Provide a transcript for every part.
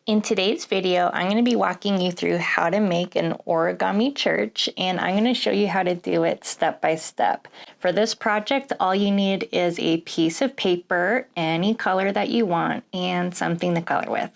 In today's video, I'm going to be walking you through how to make an origami church, and I'm going to show you how to do it step by step. For this project, all you need is a piece of paper, any color that you want, and something to color with.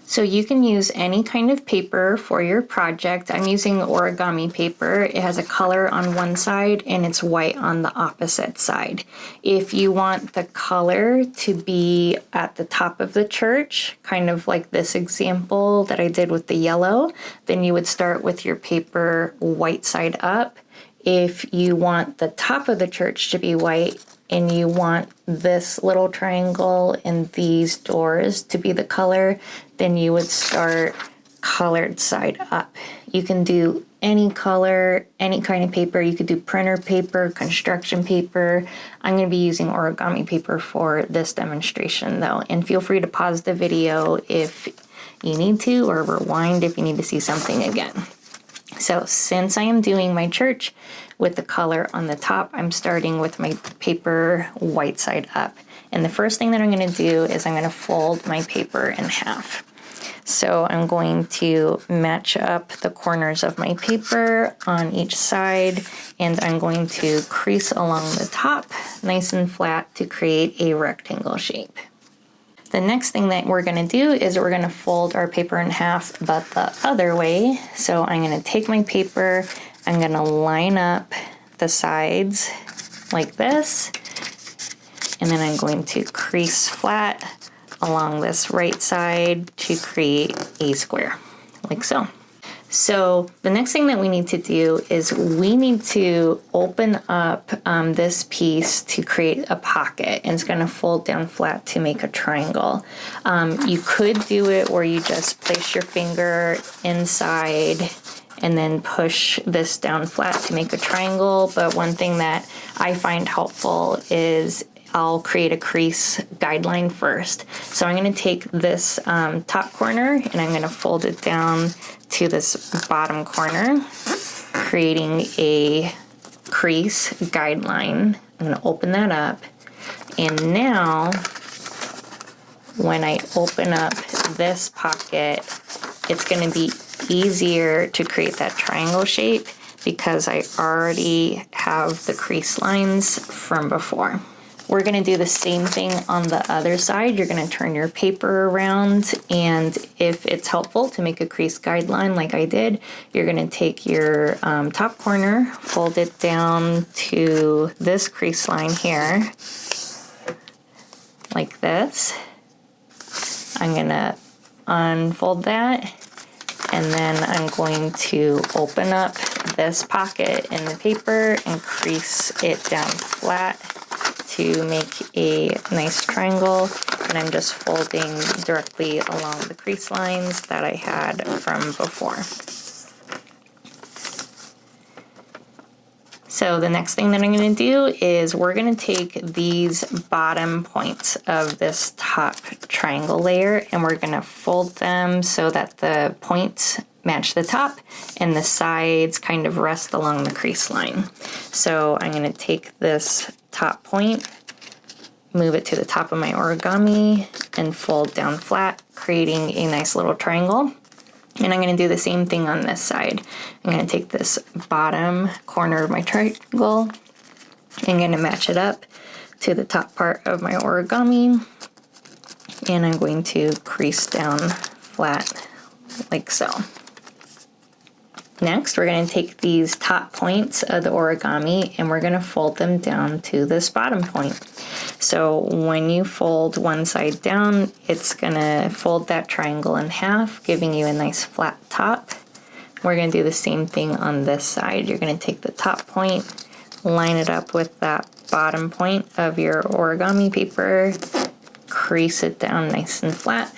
So you can use any kind of paper for your project. I'm using origami paper. It has a color on one side and it's white on the opposite side. If you want the color to be at the top of the church, kind of like this example that I did with the yellow, then you would start with your paper white side up. If you want the top of the church to be white, and you want this little triangle and these doors to be the color, then you would start colored side up. You can do any color, any kind of paper. You could do printer paper, construction paper. I'm going to be using origami paper for this demonstration though, and feel free to pause the video if you need to, or rewind if you need to see something again. So since I am doing my church with the color on the top, I'm starting with my paper white side up. And the first thing that I'm going to do is I'm going to fold my paper in half. So I'm going to match up the corners of my paper on each side, and I'm going to crease along the top nice and flat to create a rectangle shape. The next thing that we're going to do is we're going to fold our paper in half, but the other way. So I'm going to take my paper, I'm going to line up the sides like this, and then I'm going to crease flat along this right side to create a square, like so. So the next thing that we need to do is we need to open up this piece to create a pocket, and it's going to fold down flat to make a triangle. You could do it where you just place your finger inside and then push this down flat to make a triangle, but one thing that I find helpful is I'll create a crease guideline first. So I'm going to take this top corner and I'm going to fold it down to this bottom corner, creating a crease guideline. I'm going to open that up, and now when I open up this pocket, it's going to be easier to create that triangle shape because I already have the crease lines from before. We're going to do the same thing on the other side. You're going to turn your paper around, and if it's helpful to make a crease guideline like I did, you're going to take your top corner, fold it down to this crease line here, like this. I'm going to unfold that, and then I'm going to open up this pocket in the paper and crease it down flat to make a nice triangle, and I'm just folding directly along the crease lines that I had from before. So the next thing that I'm going to do is we're going to take these bottom points of this top triangle layer, and we're going to fold them so that the points match the top and the sides kind of rest along the crease line. So I'm going to take this top point, move it to the top of my origami, and fold down flat, creating a nice little triangle. And I'm going to do the same thing on this side. I'm going to take this bottom corner of my triangle, I'm going to match it up to the top part of my origami, and I'm going to crease down flat like so. Next, we're going to take these top points of the origami and we're going to fold them down to this bottom point. So when you fold one side down, it's going to fold that triangle in half, giving you a nice flat top. We're going to do the same thing on this side. You're going to take the top point, line it up with that bottom point of your origami paper, crease it down nice and flat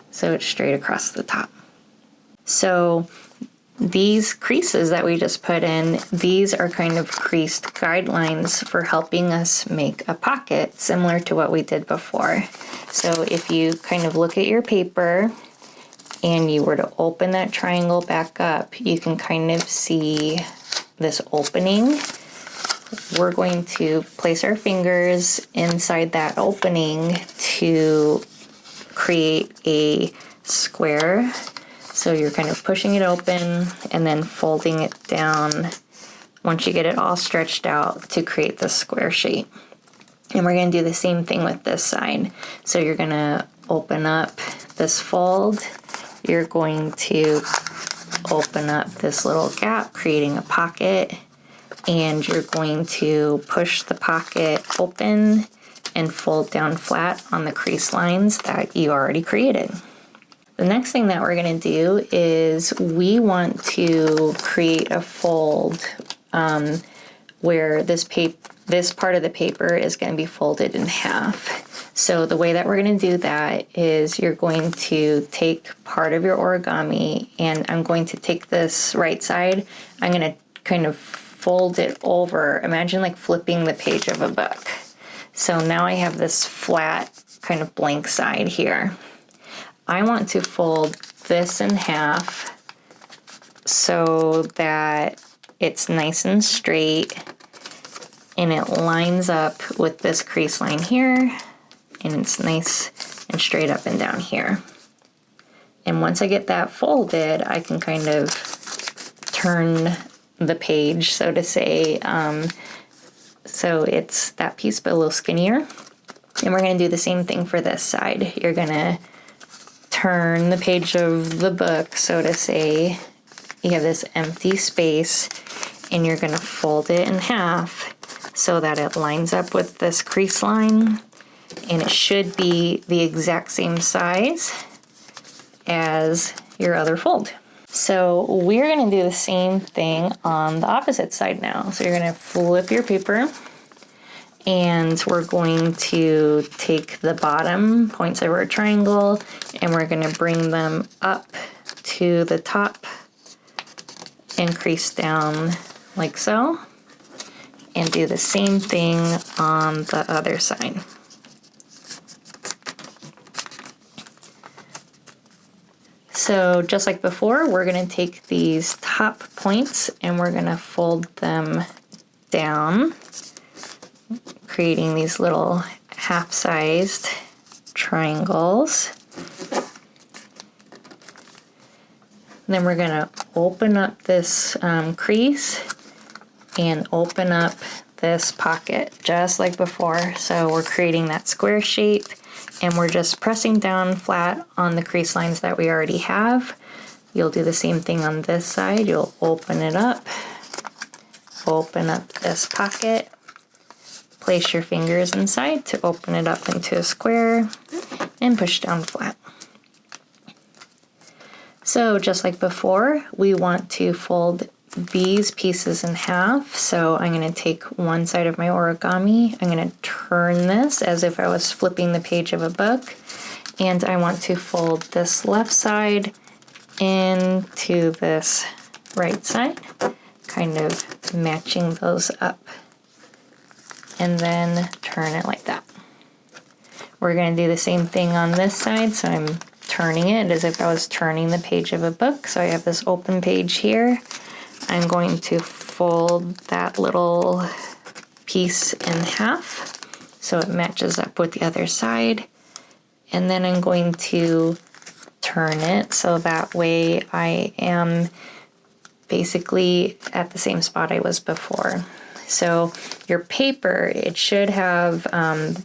so it's straight across the top. So these creases that we just put in, these are kind of creased guidelines for helping us make a pocket similar to what we did before. So if you kind of look at your paper and you were to open that triangle back up, you can kind of see this opening. We're going to place our fingers inside that opening to create a square. So you're kind of pushing it open and then folding it down once you get it all stretched out to create the square shape. And we're going to do the same thing with this side. So you're going to open up this fold. You're going to open up this little gap, creating a pocket. And you're going to push the pocket open and fold down flat on the crease lines that you already created. The next thing that we're going to do is we want to create a fold where this part of the paper is going to be folded in half. So the way that we're going to do that is you're going to take part of your origami, and I'm going to take this right side, I'm going to kind of fold it over. Imagine like flipping the page of a book. So now I have this flat kind of blank side here. I want to fold this in half so that it's nice and straight and it lines up with this crease line here, and it's nice and straight up and down here. And once I get that folded, I can kind of turn the page, so to say, so it's that piece but a little skinnier. And we're going to do the same thing for this side. You're going to turn the page of the book, so to say. You have this empty space, and you're going to fold it in half so that it lines up with this crease line, and it should be the exact same size as your other fold. So we're going to do the same thing on the opposite side now. So you're going to flip your paper, and we're going to take the bottom points of our triangle and we're going to bring them up to the top and crease down like so, and do the same thing on the other side. So just like before, we're going to take these top points and we're going to fold them down, creating these little half-sized triangles. Then we're going to open up this crease and open up this pocket just like before. So we're creating that square shape, and we're just pressing down flat on the crease lines that we already have. You'll do the same thing on this side. You'll open it up, open up this pocket, place your fingers inside to open it up into a square, and push down flat. So just like before, we want to fold these pieces in half. So I'm going to take one side of my origami, I'm going to turn this as if I was flipping the page of a book, and I want to fold this left side into this right side, kind of matching those up, and then turn it like that. We're going to do the same thing on this side, so I'm turning it as if I was turning the page of a book. So I have this open page here. I'm going to fold that little piece in half so it matches up with the other side, and then I'm going to turn it so that way I am basically at the same spot I was before. So your paper, it should have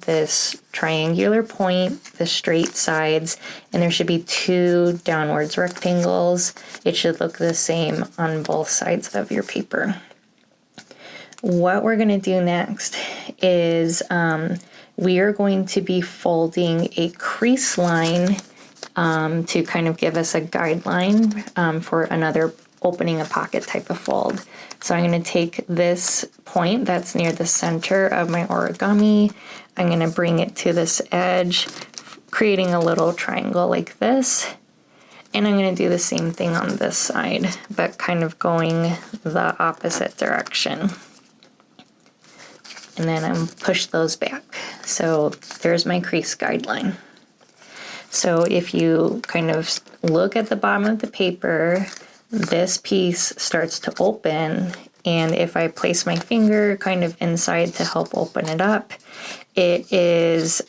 this triangular point, the straight sides, and there should be two downwards rectangles. It should look the same on both sides of your paper. What we're going to do next is we are going to be folding a crease line to kind of give us a guideline for another opening a pocket type of fold. So I'm going to take this point that's near the center of my origami, I'm going to bring it to this edge, creating a little triangle like this, and I'm going to do the same thing on this side, but kind of going the opposite direction. And then I'm push those back. So there's my crease guideline. So if you kind of look at the bottom of the paper, this piece starts to open, and if I place my finger kind of inside to help open it up, it is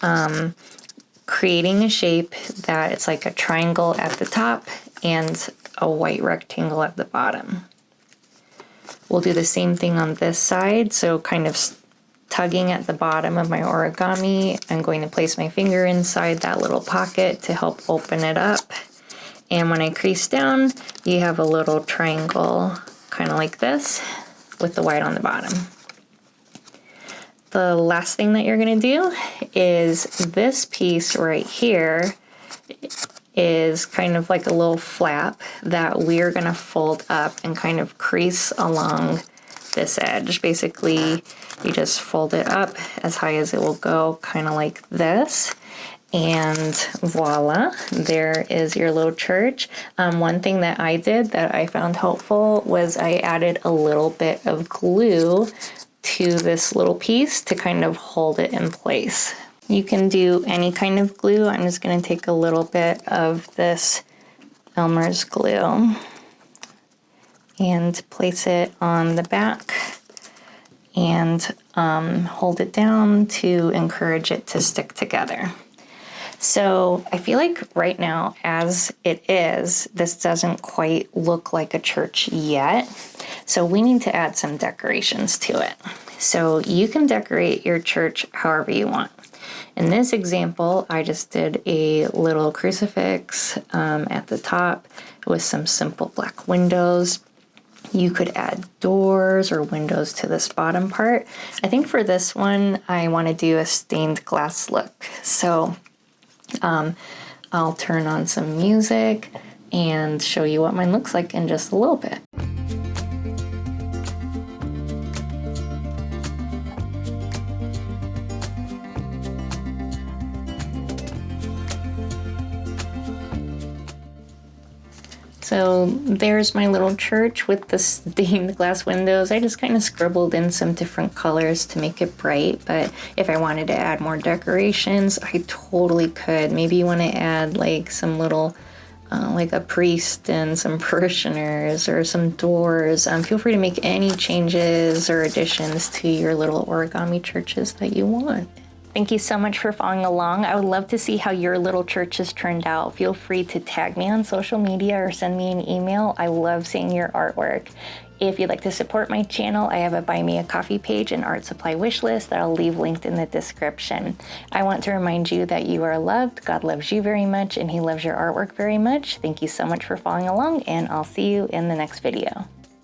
creating a shape that it's like a triangle at the top and a white rectangle at the bottom. We'll do the same thing on this side, so kind of tugging at the bottom of my origami, I'm going to place my finger inside that little pocket to help open it up. And when I crease down, you have a little triangle, kind of like this, with the white on the bottom. The last thing that you're gonna do is this piece right here is kind of like a little flap that we're gonna fold up and kind of crease along this edge. Basically, you just fold it up as high as it will go, kind of like this. And voila, there is your little church. One thing that I did that I found helpful was I added a little bit of glue to this little piece to kind of hold it in place. You can do any kind of glue. I'm just going to take a little bit of this Elmer's glue and place it on the back and hold it down to encourage it to stick together. So I feel like right now, as it is, this doesn't quite look like a church yet. So we need to add some decorations to it. So you can decorate your church however you want. In this example, I just did a little crucifix at the top with some simple black windows. You could add doors or windows to this bottom part. I think for this one, I want to do a stained glass look. So I'll turn on some music and show you what mine looks like in just a little bit. So there's my little church with the stained glass windows. I just kind of scribbled in some different colors to make it bright, but if I wanted to add more decorations, I totally could. Maybe you want to add like some little, like a priest and some parishioners or some doors. Feel free to make any changes or additions to your little origami churches that you want. Thank you so much for following along. I would love to see how your little church has turned out. Feel free to tag me on social media or send me an email. I love seeing your artwork. If you'd like to support my channel, I have a Buy Me a Coffee page and art supply wish list that I'll leave linked in the description. I want to remind you that you are loved, God loves you very much, and He loves your artwork very much. Thank you so much for following along, and I'll see you in the next video.